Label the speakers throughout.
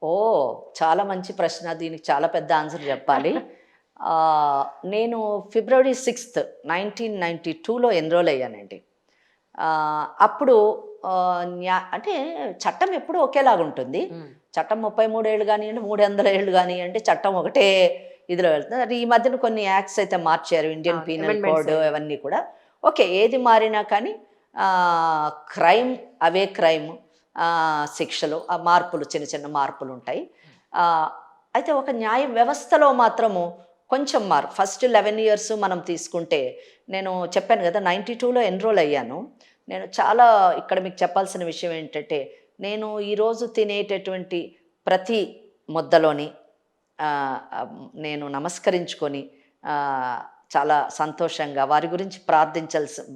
Speaker 1: ఓహ్! చాలా మంచి ప్రశ్న. దీనికి చాలా పెద్ద ఆన్సర్ చెప్పాలి. నేను ఫిబ్రవరి 6, 1992లో ఎన్రోల్ అయ్యానండి. అప్పుడు అంటే చట్టం ఎప్పుడూ ఒకేలాగుంటుంది.
Speaker 2: హ్మ్.
Speaker 1: చట్టం 33 ఏళ్ళు గానియండి, 300 ఏళ్ళు గానియండి, చట్టం ఒకటే ఇదిలో వెళ్తుంది. అది ఈ మధ్యన కొన్ని యాక్ట్స్ అయితే మార్చారు. ఇండియన్
Speaker 2: అవును.
Speaker 1: పీనల్
Speaker 2: అమెండ్మెంట్స్
Speaker 1: కోడ్
Speaker 2: అయ్యాయి.
Speaker 1: అవన్నీ కూడా. ఓకే. ఏది మారినా కానీ క్రైమ్ అవే క్రైమ్. శిక్షలు మార్పులు చిన్న చిన్న మార్పులుంటాయి. ఆహ్, అయితే ఒక న్యాయ వ్యవస్థలో మాత్రము కొంచెం ఫస్ట్ 11 ఇయర్స్ మనం తీసుకుంటే నేను చెప్పాను గదా! 92లో ఎన్రోల్ అయ్యాను. నేను చాలా ఇక్కడ మీకు చెప్పాల్సిన విషయం ఏంటంటే, నేను ఈరోజు తినేటటువంటి ప్రతి ముద్దలోని నేను నమస్కరించుకొని ఆహ్, చాలా సంతోషంగా వారి గురించి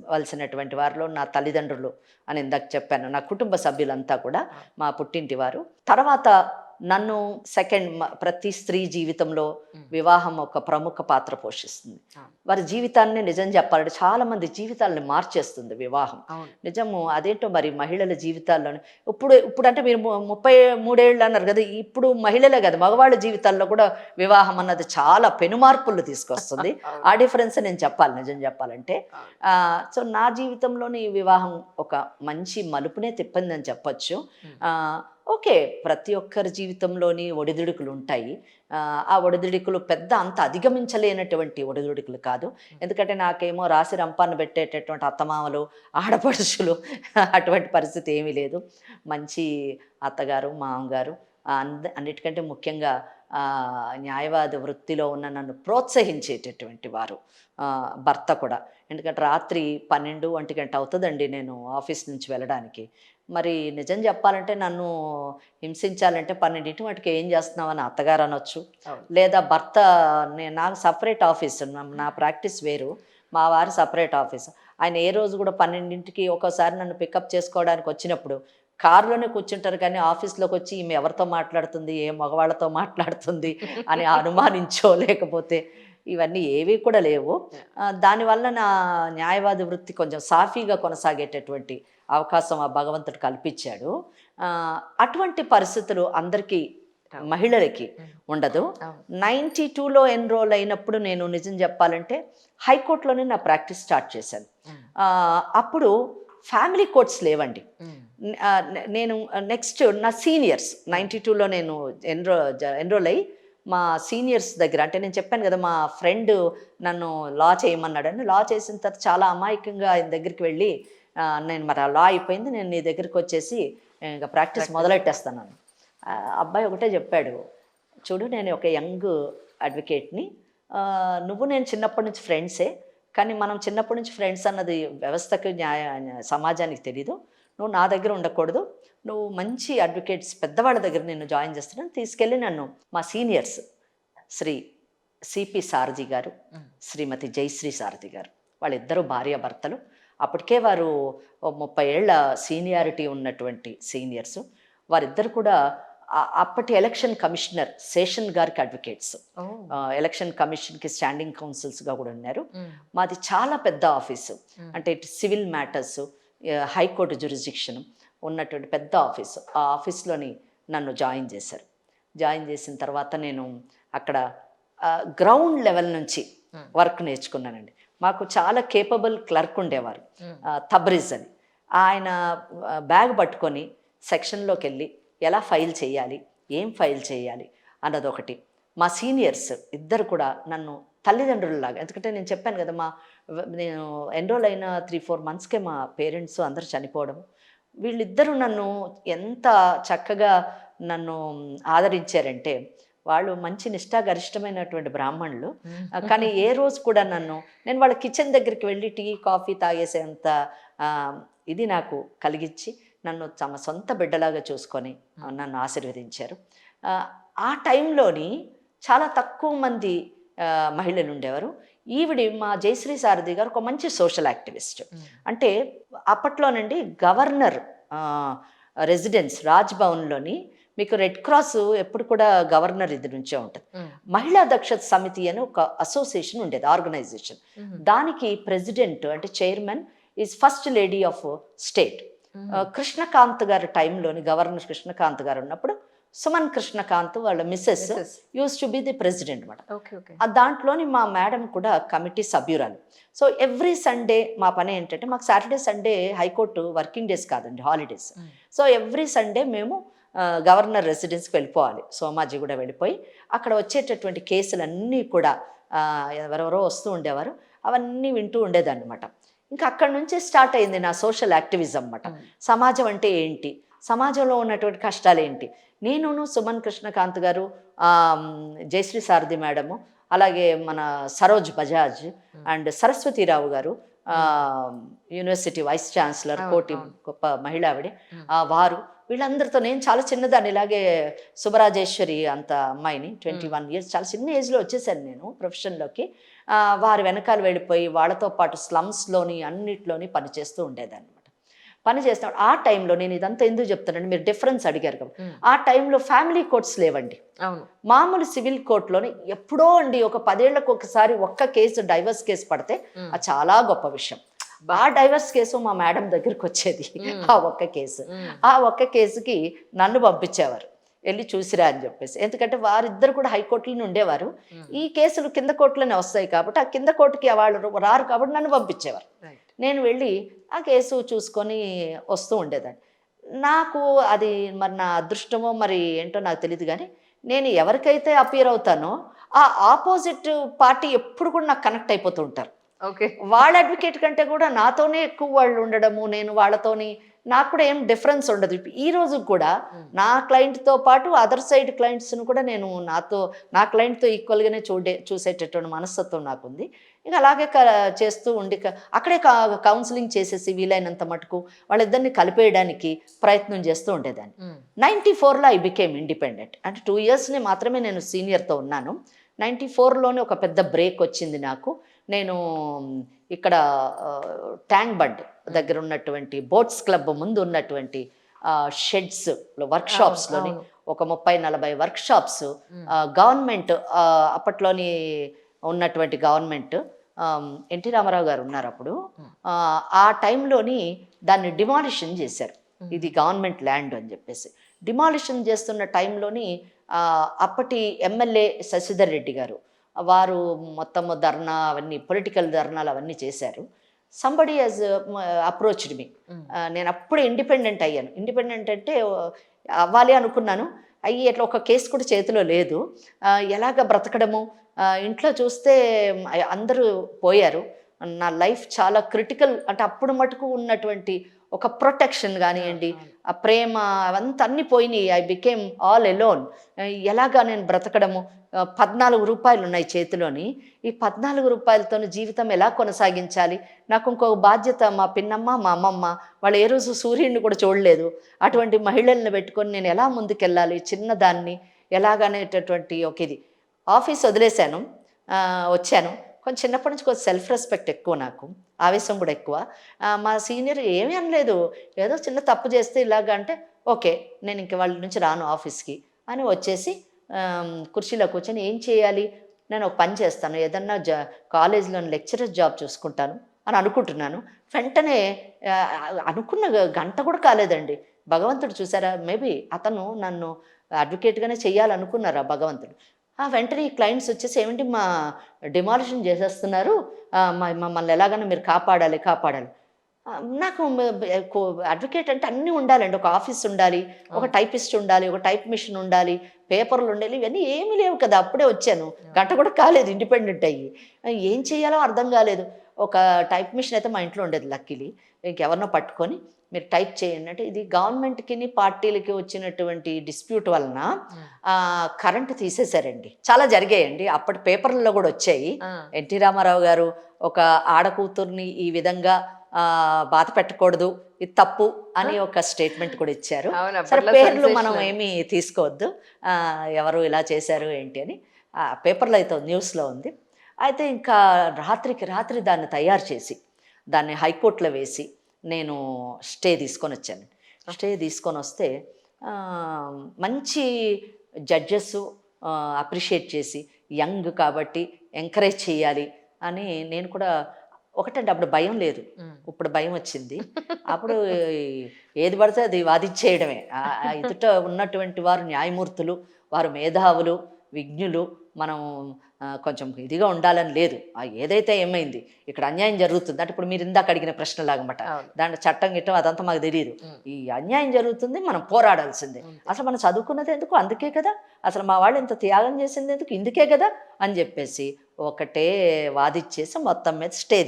Speaker 1: వలసినటువంటి వారిలో నా తల్లిదండ్రులు అని ఇందాక చెప్పాను. నా కుటుంబ సభ్యులంతా కూడా
Speaker 2: ఆ!
Speaker 1: మా పుట్టింటి వారు. తర్వాత నన్ను ప్రతి స్త్రీ జీవితంలో
Speaker 2: హ్మ్.
Speaker 1: వివాహం ఒక ప్రముఖ పాత్ర పోషిస్తుంది.
Speaker 2: ఆ!
Speaker 1: వారి జీవితాన్ని నిజం చెప్పాలంటే చాలామంది జీవితాలను మార్చేస్తుంది వివాహం.
Speaker 2: అవును.
Speaker 1: నిజము అదేంటో మరి మహిళల జీవితాల్లోని ఇప్పుడంటే మీరు 33 ఏళ్ళు అన్నారు కదా! ఇప్పుడు మహిళలే కాదు మగవాళ్ళ జీవితాల్లో కూడా వివాహం అన్నది చాలా పెనుమార్పులు తీసుకొస్తుంది.
Speaker 2: అవును.
Speaker 1: ఆ డిఫరెన్స్ నేను చెప్పాలి నిజం చెప్పాలంటే.
Speaker 2: అవును.
Speaker 1: సో, నా జీవితంలోని ఈ వివాహం ఒక మంచి మలుపునే తిప్పిందని చెప్పొచ్చు.
Speaker 2: హ్మ్.
Speaker 1: ఆహ్, ఓకే. ప్రతి ఒక్కరి జీవితంలోని ఒడిదుడుకులుంటాయి. ఆ ఒడిదుడుకులు అంత అధిగమించలేనటువంటి ఒడిదుడుకులు కాదు.
Speaker 2: హ్మ్.
Speaker 1: ఎందుకంటే నాకేమో రాసి రంపాన పెట్టేటటువంటి అత్తమామలు, ఆడపడుచులు అటువంటి పరిస్థితి ఏమీ లేదు. మంచి అత్తగారు, మామగారు అన్నిటికంటే ముఖ్యంగా న్యాయవాద వృత్తిలో ఉన్న నన్ను ప్రోత్సహించేటటువంటి వారు. భర్త కూడా. ఎందుకంటే రాత్రి 12, 1 అవుతదండి నేను ఆఫీస్ నుంచి వెళ్ళడానికి. మరి నిజం చెప్పాలంటే నన్ను హింసించాలంటే 12 మటుకు ఏం చేస్తున్నావని అత్తగారు అనొచ్చు.
Speaker 2: అవును.
Speaker 1: లేదా భర్త నాకు సెపరేట్ ఆఫీసు. నా ప్రాక్టీస్ వేరు. మా వారి సెపరేట్ ఆఫీసు. ఆయన ఏ రోజు కూడా 12కి ఒక్కోసారి నన్ను పికప్ చేసుకోవడానికి వచ్చినప్పుడు కారులోనే కూర్చుంటారు కానీ ఆఫీస్‌లోకొచ్చి ఈమె ఎవరితో మాట్లాడుతుంది? ఏ మగవాళ్ళతో మాట్లాడుతుంది? అని అనుమానించో లేకపోతే ఇవన్నీ ఏవి కూడా లేవు.
Speaker 2: యాహ్!
Speaker 1: దానివల్ల నా న్యాయవాది వృత్తి కొంచెం సాఫీగా కొనసాగేటటువంటి అవకాశం ఆ భగవంతుడు కల్పించాడు. అటువంటి పరిస్థితులు అందరికీ
Speaker 2: అవును.
Speaker 1: మహిళలకి
Speaker 2: హ్మ్.
Speaker 1: ఉండదు.
Speaker 2: అవును.
Speaker 1: 92లో ఎన్రోల్ అయినప్పుడు నేను నిజం చెప్పాలంటే హైకోర్ట్‌లోనే నా ప్రాక్టీస్ స్టార్ట్ చేశాను.
Speaker 2: హ్మ్.
Speaker 1: అప్పుడు ఫ్యామిలీ కోర్ట్స్ లేవండి.
Speaker 2: హ్మ్.
Speaker 1: నేను నెక్స్ట్ నా సీనియర్స్
Speaker 2: హ్మ్.
Speaker 1: 92లో నేను ఎన్రోల్ అయ్యి మా సీనియర్స్ దగ్గర అంటే నేను చెప్పాను కదా! మా ఫ్రెండ్ నన్ను లా చేయమన్నాడని. లా చేసిన తర్వాత చాలా అమాయకంగా ఆయన దగ్గరికి వెళ్ళి నేను మరి ఆ లా అయిపోయింది. నేను నీ దగ్గరికొచ్చేసి ఇంక ప్రాక్టీస్
Speaker 2: ప్రాక్టీస్.
Speaker 1: మొదలెట్టేస్తానన్నాను. అబ్బాయి ఒకటే చెప్పాడు. చూడు నేను ఒక యంగ్ అడ్వకేట్‌ని. నువ్వు నేను చిన్నప్పటి నుంచి ఫ్రెండ్సే. కానీ మనం చిన్నప్పటి నుంచి ఫ్రెండ్స్ అన్నది వ్యవస్థకి సమాజానికి తెలీదు. నువ్వు నా దగ్గర ఉండకూడదు. నువ్వు మంచి అడ్వకేట్స్ పెద్దవాళ్ళ దగ్గర నిన్ను జాయిన్ చేస్తున్నాను. తీసుకెళ్ళి నన్ను మా సీనియర్స్ శ్రీ సిపి సారథి గారు,
Speaker 2: హ్మ్.
Speaker 1: శ్రీమతి జయశ్రీ సారథి గారు. వాళ్ళిద్దరూ భార్యాభర్తలు. అప్పటికే వారు ఓ 30 ఏళ్ల సీనియారిటీ ఉన్నటువంటి సీనియర్స్. వారిద్దరు కూడా అప్పటి ఎలక్షన్ కమిషనర్ శేషన్ గారికి అడ్వకేట్స్.
Speaker 2: ఓహ్!
Speaker 1: ఎలక్షన్ కమిషన్‌కి స్టాండింగ్ కౌన్సిల్స్‌గా కూడా ఉన్నారు.
Speaker 2: హ్మ్.
Speaker 1: మాది చాలా పెద్ద ఆఫీసు.
Speaker 2: హ్మ్.
Speaker 1: అంటే ఇటు సివిల్ మ్యాటర్స్, హైకోర్టు జ్యూరిస్డిక్షన్ ఉన్నటువంటి పెద్ద ఆఫీసు. ఆ ఆఫీస్‌లోని నన్ను జాయిన్ చేశారు. జాయిన్ చేసిన తర్వాత నేను అక్కడ గ్రౌండ్ లెవెల్ నుంచి
Speaker 2: హ్మ్.
Speaker 1: వర్క్ నేర్చుకున్నానండి. మాకు చాలా కేపబుల్ క్లర్క్ ఉండేవారు.
Speaker 2: హ్మ్.
Speaker 1: తబ్రిజ్ అని. ఆయన బ్యాగ్ పట్టుకొని సెక్షన్‌లోకెళ్ళి ఎలా ఫైల్ చేయాలి? ఏం ఫైల్ చేయాలి? అన్నదొకటి. మా సీనియర్స్ ఇద్దరు కూడా నన్ను తల్లిదండ్రుల్లాగా ఎందుకంటే నేను చెప్పాను కదా! నేను ఎన్రోల్ అయిన 3, 4 మంత్స్‌కే మా పేరెంట్స్ అందరూ చనిపోవడం. వీళ్ళిద్దరూ నన్ను ఎంత చక్కగా నన్ను ఆదరించారంటే, వాళ్ళు మంచి నిష్ఠాగరిష్టమైనటువంటి బ్రాహ్మణులు. కానీ
Speaker 2: హ్మ్.
Speaker 1: ఏ రోజు కూడా నేను వాళ్ళ కిచెన్ దగ్గరికి వెళ్ళి టీ, కాఫీ తాగేసేంత ఆహ్, ఇది నాకు కలిగించి, నన్ను తమ సొంత బిడ్డలాగా చూసుకొని
Speaker 2: హ్మ్.
Speaker 1: నన్ను ఆశీర్వదించారు. ఆహ్, ఆ టైంలోని చాలా తక్కువ మంది మహిళలుండేవారు. మా జయశ్రీ సారథి గారు ఒక మంచి సోషల్ యాక్టివిస్ట్.
Speaker 2: హ్మ్.
Speaker 1: అంటే అప్పట్లోనండి గవర్నర్ ఆహ్, రెసిడెన్స్ రాజ్‌భవన్‌లోని మీకు రెడ్ క్రాస్ ఎప్పుడు కూడా గవర్నర్ ఇది నుంచే ఉంటది.
Speaker 2: హ్మ్.
Speaker 1: మహిళా దక్షత సమితి అని ఒక అసోసియేషన్ ఉండేది. ఆర్గనైజేషన్.
Speaker 2: హుహు.
Speaker 1: దానికి ప్రెసిడెంట్ అంటే chairman is first lady of state.
Speaker 2: హుహు.
Speaker 1: కృష్ణకాంత్ గారి టైంలోని గవర్నర్ కృష్ణకాంత్ గారు ఉన్నప్పుడు సుమన్ కృష్ణకాంత్ వాళ్ళ missus used to be the president అనమాట. దాంట్లోని మా మేడం కూడా కమిటీ సభ్యురాలు. సో ఎవ్రీ సండే మా పని ఏంటంటే, మాకు Saturday Sunday high court working days కాదండి, హాలిడేస్. సో ఎవ్రీ సండే మేము గవర్నర్ రెసిడెన్స్కి వెళ్ళిపోవాలి. సోమాజిగూడ వెళ్ళిపోయి అక్కడ వచ్చేటటువంటి కేసులన్నీ కూడా ఎవరెవరో వస్తూ ఉండేవారు, అవన్నీ వింటూ ఉండేదాన్ని అనమాట. ఇంకా అక్కడి నుంచి స్టార్ట్ అయింది నా సోషల్ యాక్టివిజం అన్నమాట. సమాజం అంటే ఏంటి, సమాజంలో ఉన్నటువంటి కష్టాలు ఏంటి. నేను సుమన్ కృష్ణకాంత్ గారు, జయశ్రీ సారథి మేడము, అలాగే మన సరోజ్ బజాజ్ అండ్ సరస్వతీరావు గారు, యూనివర్సిటీ వైస్ ఛాన్సలర్, కోటి గొప్ప మహిళ ఆవిడ, వారు, వీళ్ళందరితో నేను చాలా చిన్నదాన్ని, ఇలాగే శుభరాజేశ్వరి అంత అమ్మాయిని, 21 years, చాలా చిన్న ఏజ్లో వచ్చేసాను నేను ప్రొఫెషన్లోకి. వారి వెనకాల వెళ్ళిపోయి వాళ్ళతో పాటు స్లమ్స్లోని అన్నిట్లోని పనిచేస్తూ ఉండేదాన్ని. పని చేస్తాడు ఆ టైంలో. నేను ఇదంతా ఎందుకు చెప్తానండి, మీరు డిఫరెన్స్ అడిగారు కదా, ఆ టైంలో ఫ్యామిలీ కోర్ట్స్ లేవండి. మామూలు సివిల్ కోర్టులోని ఎప్పుడో అండి, ఒక 10 ఏళ్లకు ఒకసారి ఒక్క కేసు, డైవర్స్ కేసు పడితే అది చాలా గొప్ప విషయం. ఆ డైవర్స్ కేసు మా మేడం దగ్గరికి వచ్చేది, ఆ ఒక్క కేసు. ఆ ఒక్క కేసుకి నన్ను పంపించేవారు, వెళ్ళి చూసిరా అని చెప్పేసి. ఎందుకంటే వారిద్దరు కూడా హైకోర్టులోనే ఉండేవారు. ఈ కేసులు కింద కోర్టులోనే వస్తాయి కాబట్టి ఆ కింద కోర్టుకి వాళ్ళు రారు కాబట్టి నన్ను పంపించేవారు. నేను వెళ్ళి ఆ కేసు చూసుకొని వస్తూ ఉండేదాన్ని. నాకు అది మరి నా అదృష్టమో మరి ఏంటో నాకు తెలియదు, కానీ నేను ఎవరికైతే అపియర్ అవుతానో ఆ ఆపోజిట్ పార్టీ ఎప్పుడు కూడా నాకు కనెక్ట్ అయిపోతూ ఉంటారు. వాళ్ళ అడ్వకేట్ కంటే కూడా నాతోనే ఎక్కువ వాళ్ళు ఉండడము, నేను వాళ్ళతోని, నాకు కూడా ఏం డిఫరెన్స్ ఉండదు. ఈ రోజు కూడా నా క్లయింట్తో పాటు అదర్ సైడ్ క్లయింట్స్ను కూడా నేను నా క్లయింట్తో ఈక్వల్గానే చూసేటటువంటి మనస్తత్వం నాకుంది. ఇక అలాగే చేస్తూ ఉండి అక్కడే కౌన్సిలింగ్ చేసేసి వీలైనంత మటుకు వాళ్ళిద్దరిని కలిపేయడానికి ప్రయత్నం చేస్తూ ఉండేదాన్ని. 94లో ఐ బికేమ్ ఇండిపెండెంట్. అంటే 2 years మాత్రమే నేను సీనియర్తో ఉన్నాను. 94లోనే ఒక పెద్ద బ్రేక్ వచ్చింది నాకు. నేను ఇక్కడ ట్యాంక్ బండ్ దగ్గర ఉన్నటువంటి బోట్స్ క్లబ్ ముందు ఉన్నటువంటి షెడ్స్ వర్క్షాప్స్లోని ఒక 30-40 వర్క్షాప్స్ గవర్నమెంట్, అప్పట్లోని ఉన్నటువంటి గవర్నమెంట్, ఎన్టీ రామారావు గారు ఉన్నారు అప్పుడు, ఆ టైంలోని దాన్ని డిమాలిషన్ చేశారు. ఇది గవర్నమెంట్ ల్యాండ్ అని చెప్పేసి డిమాలిషన్ చేస్తున్న టైంలోని అప్పటి ఎమ్మెల్యే శశిధర్ రెడ్డి గారు, వారు మొత్తము ధర్నా అవన్నీ, పొలిటికల్ ధర్నాలు అవన్నీ చేశారు. Somebody as approached me. నేను అప్పుడే ఇండిపెండెంట్ అయ్యాను. ఇండిపెండెంట్ అంటే అవ్వాలి అనుకున్నాను, అయ్యి అట్లా ఒక కేసు కూడా చేతిలో లేదు. ఎలాగ బ్రతకడము, ఇంట్లో చూస్తే అందరూ పోయారు. నా లైఫ్ చాలా క్రిటికల్. అంటే అప్పుడు మటుకు ఉన్నటువంటి ఒక ప్రొటెక్షన్ కానివ్వండి, ఆ ప్రేమ, అవంతా అన్నీ పోయినాయి. I became all alone. ఎలాగా నేను బ్రతకడము, 14 రూపాయలు ఉన్నాయి చేతిలోని, ఈ 14 రూపాయలతో జీవితం ఎలా కొనసాగించాలి. నాకు ఇంకొక బాధ్యత, మా పిన్నమ్మ, మా అమ్మమ్మ, వాళ్ళు ఏ రోజు సూర్యుడిని కూడా చూడలేదు. అటువంటి మహిళల్ని పెట్టుకొని నేను ఎలా ముందుకెళ్ళాలి, చిన్నదాన్ని ఎలాగనేటటువంటి ఒక ఇది. ఆఫీస్ వదిలేశాను, వచ్చాను. కొంచెం చిన్నప్పటి నుంచి కొంచెం సెల్ఫ్ రెస్పెక్ట్ ఎక్కువ, నాకు ఆవేశం కూడా ఎక్కువ. మా సీనియర్ ఏమీ అనలేదు, ఏదో చిన్న తప్పు చేస్తే ఇలాగ అంటే ఓకే, నేను ఇంక వాళ్ళ నుంచి రాను ఆఫీస్కి అని వచ్చేసి కుర్చీలో కూర్చొని ఏం చేయాలి, నేను ఒక పని చేస్తాను, ఏదన్నా కాలేజీలో లెక్చరర్ జాబ్ చూసుకుంటాను అని అనుకుంటున్నాను. వెంటనే అనుకున్న గంట కూడా కాలేదండి, భగవంతుడు చూసారా, మేబీ అతను నన్ను అడ్వకేట్గానే చెయ్యాలనుకున్నారా భగవంతుడు. వెంటనే ఈ క్లయింట్స్ వచ్చేసి, ఏమిటి మా డిమాలిషన్ చేసేస్తున్నారు, మమ్మల్ని ఎలాగైనా మీరు కాపాడాలి. నాకు అడ్వకేట్ అంటే అన్నీ ఉండాలండి. ఒక ఆఫీస్ ఉండాలి, ఒక టైపిస్ట్ ఉండాలి, ఒక టైప్ మిషన్ ఉండాలి, పేపర్లు ఉండాలి, ఇవన్నీ ఏమీ లేవు కదా. అప్పుడే వచ్చాను, గంట కూడా కాలేదు ఇండిపెండెంట్ అయ్యి. ఏం చేయాలో అర్థం కాలేదు. ఒక టైప్ మిషన్ అయితే మా ఇంట్లో ఉండేది, లక్కీలీ. ఇంకెవరినో పట్టుకొని మీరు టైప్ చేయండి అంటే, ఇది గవర్నమెంట్కి పార్టీలకి వచ్చినటువంటి డిస్ప్యూట్ వలన కరెంటు తీసేశారండి. చాలా జరిగాయండి, అప్పటి పేపర్లలో కూడా వచ్చాయి. ఎన్టీ రామారావు గారు ఒక ఆడకూతుర్ని ఈ విధంగా బాధ పెట్టకూడదు, ఇది తప్పు అని ఒక స్టేట్మెంట్ కూడా ఇచ్చారు. సరే, పేర్లు మనం ఏమీ తీసుకోవద్దు, ఎవరు ఇలా చేశారు ఏంటి అని. పేపర్లో అయితే న్యూస్లో ఉంది. అయితే ఇంకా రాత్రి దాన్ని తయారు చేసి దాన్ని హైకోర్టులో వేసి నేను స్టే తీసుకొని వచ్చాను. స్టే తీసుకొని వస్తే మంచి జడ్జెస్ అప్రిషియేట్ చేసి, యంగ్ కాబట్టి ఎంకరేజ్ చేయాలి అని నేను కూడా ఒకటంటే అప్పుడు భయం లేదు,
Speaker 2: ఉమ్.
Speaker 1: ఇప్పుడు భయం వచ్చింది. అప్పుడు ఏది పడితే అది వాదించేయడమే. ఎదుట ఉన్నటువంటి వారు న్యాయమూర్తులు, వారు మేధావులు, విజ్ఞులు. మనం కొంచెం ఇదిగా ఉండాలని లేదు. ఏదైతే ఏమైంది, ఇక్కడ అన్యాయం జరుగుతుంది అంటే ఇప్పుడు మీరు ఇందాక అడిగిన ప్రశ్నలాగమాట,
Speaker 2: అవును.
Speaker 1: దాంట్లో చట్టం గిట్టం అదంతా మాకు తెలియదు.
Speaker 2: ఉమ్.
Speaker 1: ఈ అన్యాయం జరుగుతుంది, మనం పోరాడాల్సిందే.
Speaker 2: అంతే.
Speaker 1: అసలు మనం చదువుకున్నది ఎందుకు, అందుకే కదా. అసలు మా వాళ్ళు ఇంత త్యాగం చేసింది ఎందుకు, ఇందుకే కదా అని చెప్పేసి ఒకటే వాదిచ్చేసి మొత్తం మీద స్టే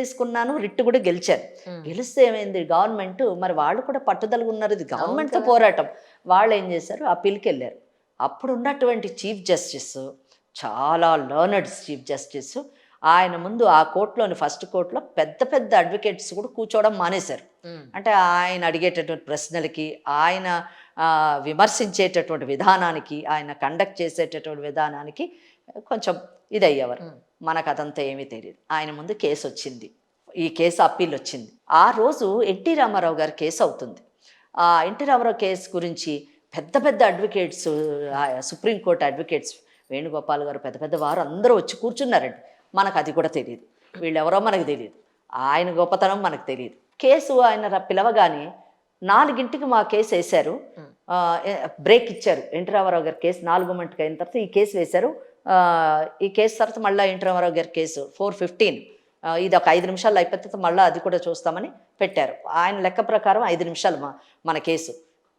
Speaker 1: తీసుకున్నాను. రిట్ కూడా గెలిచాను.
Speaker 2: ఉమ్.
Speaker 1: గెలిస్తే ఏమైంది, గవర్నమెంట్ మరి వాళ్ళు కూడా పట్టుదలగా ఉన్నారు, ఇది
Speaker 2: అవును
Speaker 1: గవర్నమెంట్తో
Speaker 2: కదా.
Speaker 1: పోరాటం. వాళ్ళు ఏం చేశారు, అప్పీల్కి వెళ్ళారు. అప్పుడు ఉన్నటువంటి చీఫ్ జస్టిస్, చాలా లర్నడ్ చీఫ్ జస్టిస్, ఆయన ముందు ఆ కోర్టులోని ఫస్ట్ కోర్టులో పెద్ద పెద్ద అడ్వకేట్స్ కూడా కూర్చోవడం మానేశారు.
Speaker 2: ఉమ్.
Speaker 1: అంటే ఆయన అడిగేటటువంటి ప్రశ్నలకి, ఆయన విమర్శించేటటువంటి విధానానికి, ఆయన కండక్ట్ చేసేటటువంటి విధానానికి కొంచెం ఇదయ్యేవారు.
Speaker 2: ఉమ్.
Speaker 1: మనకు అదంతా ఏమీ తెలియదు. ఆయన ముందు కేసు వచ్చింది, ఈ కేసు అప్పీల్ వచ్చింది. ఆ రోజు ఎన్టీ రామారావు గారి కేసు అవుతుంది. ఆ ఎన్టీ రామారావు కేసు గురించి పెద్ద పెద్ద అడ్వకేట్స్, సుప్రీంకోర్టు అడ్వకేట్స్, వేణుగోపాల్ గారు, పెద్ద పెద్ద వారు అందరూ వచ్చి కూర్చున్నారండి. మనకు అది కూడా తెలియదు, వీళ్ళెవరో మనకు తెలియదు, ఆయన గొప్పతనం మనకు తెలియదు. కేసు ఆయన పిలవగానే 4ంటికి మా కేసు వేశారు. బ్రేక్ ఇచ్చారు. ఎన్టీ రామారావు గారి కేసు 4 గంటలకు అయిన తర్వాత ఈ కేసు వేశారు. ఈ కేసు తర్వాత మళ్ళీ ఎన్టీ రామారావు గారి కేసు 4:15, ఇది ఒక 5 నిమిషాల్లో అయిపోతే మళ్ళీ అది కూడా చూస్తామని పెట్టారు. ఆయన లెక్క ప్రకారం 5 నిమిషాలు మన కేసు.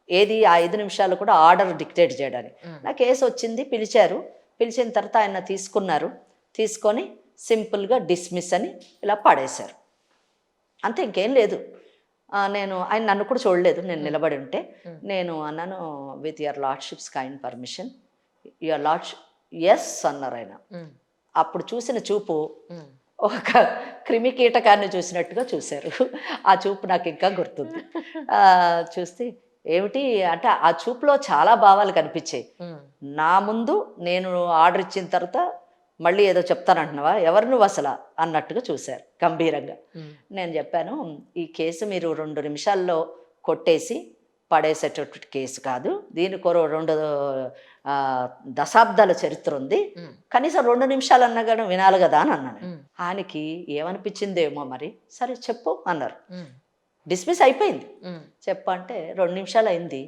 Speaker 1: ఏది ఆ 5 నిమిషాలు కూడా ఆర్డర్ డిక్టేట్ చేయడానికి. నా కేసు వచ్చింది, పిలిచిన తర్వాత ఆయన తీసుకొని సింపుల్గా డిస్మిస్ అని ఇలా పడేశారు. అంతే, ఇంకేం లేదు. ఆయన నన్ను కూడా చూడలేదు, నేను నిలబడి ఉంటే. నేను అన్నాను, with your lordship's kind permission, your lordship yes అన్నారు ఆయన. అప్పుడు చూసిన చూపు ఒక క్రిమి కీటకాన్ని చూసినట్టుగా చూశారు. ఆ చూపు నాకు ఇంకా గుర్తుంది. చూస్తే ఏమిటి అంటే ఆ చూపులో చాలా భావాలు కనిపించాయి. నా ముందు నేను ఆర్డర్ ఇచ్చిన తర్వాత మళ్ళీ ఏదో చెప్తానంటున్నావా, ఎవరు నువ్వు అసలు అన్నట్టుగా చూశారు గంభీరంగా. నేను చెప్పాను, ఈ కేసు మీరు 2 నిమిషాల్లో కొట్టేసి పడేసేటటువంటి కేసు కాదు, దీనికి 2 దశాబ్దాల చరిత్ర ఉంది, కనీసం 2 నిమిషాలు అన్నా కానీ వినాలి కదా అని అన్నాను. ఆయనకి ఏమనిపించిందేమో మరి, సరే చెప్పు అన్నారు. డిస్మిస్ అయిపోయింది. చెప్పంటే 2 నిమిషాలు అయింది,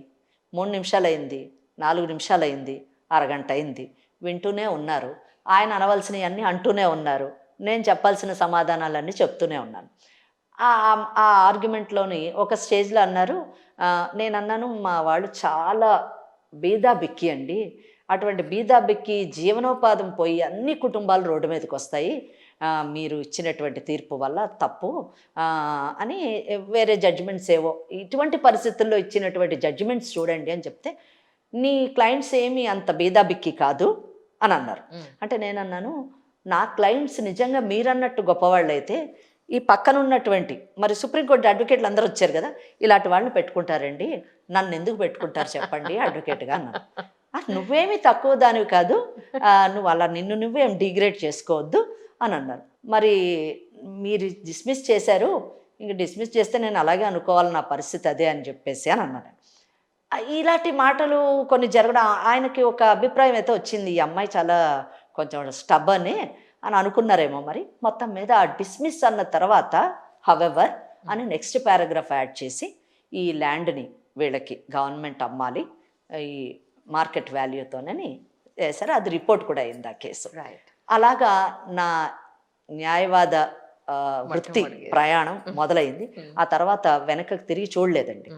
Speaker 1: 3 నిమిషాలు అయింది, 4 నిమిషాలు అయింది, అరగంట అయింది. వింటూనే ఉన్నారు. ఆయన అనవలసినవి అన్నీ అంటూనే ఉన్నారు, నేను చెప్పాల్సిన సమాధానాలన్నీ చెప్తూనే ఉన్నాను. ఆ ఆర్గ్యుమెంట్లోని ఒక స్టేజ్లో అన్నారు, నేను అన్నాను, మా వాళ్ళు చాలా బీదా బిక్కి అండి, అటువంటి బీదా బిక్కి జీవనోపాధం పోయి అన్ని కుటుంబాలు రోడ్డు మీదకి వస్తాయి, మీరు ఇచ్చినటువంటి తీర్పు వల్ల తప్పు అని. వేరే జడ్జిమెంట్స్ ఏవో ఇటువంటి పరిస్థితుల్లో ఇచ్చినటువంటి జడ్జిమెంట్స్ చూడండి అని చెప్తే, నీ క్లయింట్స్ ఏమీ అంత బీదాబిక్కి కాదు అని అన్నారు. అంటే నేను అన్నాను, నా క్లయింట్స్ నిజంగా మీరన్నట్టు గొప్పవాళ్ళు అయితే ఈ పక్కన ఉన్నటువంటి మరి సుప్రీంకోర్టు అడ్వకేట్లు అందరూ వచ్చారు కదా, ఇలాంటి వాళ్ళని పెట్టుకుంటారండి, నన్ను ఎందుకు పెట్టుకుంటారు చెప్పండి అడ్వకేట్గా అన్నారు. నువ్వేమీ తక్కువ దానివి కాదు, నువ్వు అలా నిన్ను నువ్వేం డిగ్రేడ్ చేసుకోవద్దు అని అన్నారు. మరి మీరు డిస్మిస్ చేశారు, ఇంక డిస్మిస్ చేస్తే నేను అలాగే అనుకోవాలి, నా పరిస్థితి అదే అని చెప్పేసి అని అన్నారు. ఇలాంటి మాటలు కొన్ని జరగడం, ఆయనకి ఒక అభిప్రాయం అయితే వచ్చింది, ఈ అమ్మాయి చాలా కొంచెం స్టబ్బర్న్ అని అనుకున్నారేమో మరి. మొత్తం మీద ఆ డిస్మిస్ అన్న తర్వాత హవెవర్ అని నెక్స్ట్ పారాగ్రాఫ్ యాడ్ చేసి, ఈ ల్యాండ్ని వీళ్ళకి గవర్నమెంట్ అమ్మాలి ఈ మార్కెట్ వాల్యూతోనని వేశారు. అది రిపోర్ట్ కూడా అయింది ఆ కేసు. అలాగా నా న్యాయవాద వృత్తి ప్రయాణం మొదలైంది. ఆ తర్వాత వెనకకు తిరిగి చూడలేదండి.